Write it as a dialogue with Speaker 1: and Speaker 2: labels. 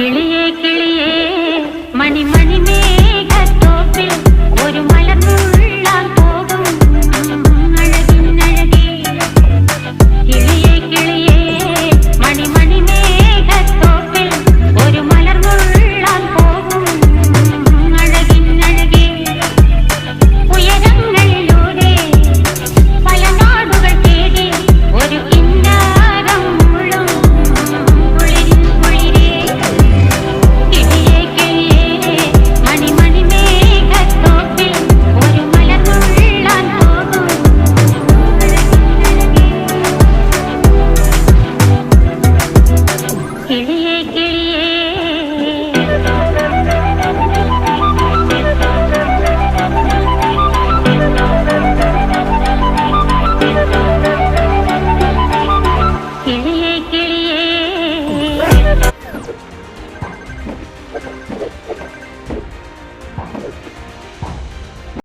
Speaker 1: കിളിയേ കിളിയേ മണിമണി മേഘത്തോപ്പിൽ ഒരു മലർന്നുള്ളാൻ പോകും അഴകിനഴകേ. കിളിയേ കിളിയേ മണിമണി മേഘത്തോപ്പിൽ ഒരു മലർന്നുള്ളാൻ പോകും അഴകിനഴകേ. ഉയരങ്ങളിലൂടെ പല നാടുകൾ തേടി ഒരു കിന്നാരം മുള്ളും കുളിരിൻ കുളിരേ. കിളിയേ കിളിയേ മണിമണി മേഘത്തോപ്പിൽ ഒരു മലർന്നുള്ളാൻ പോകും അഴകിനഴകേ. കിളിയേ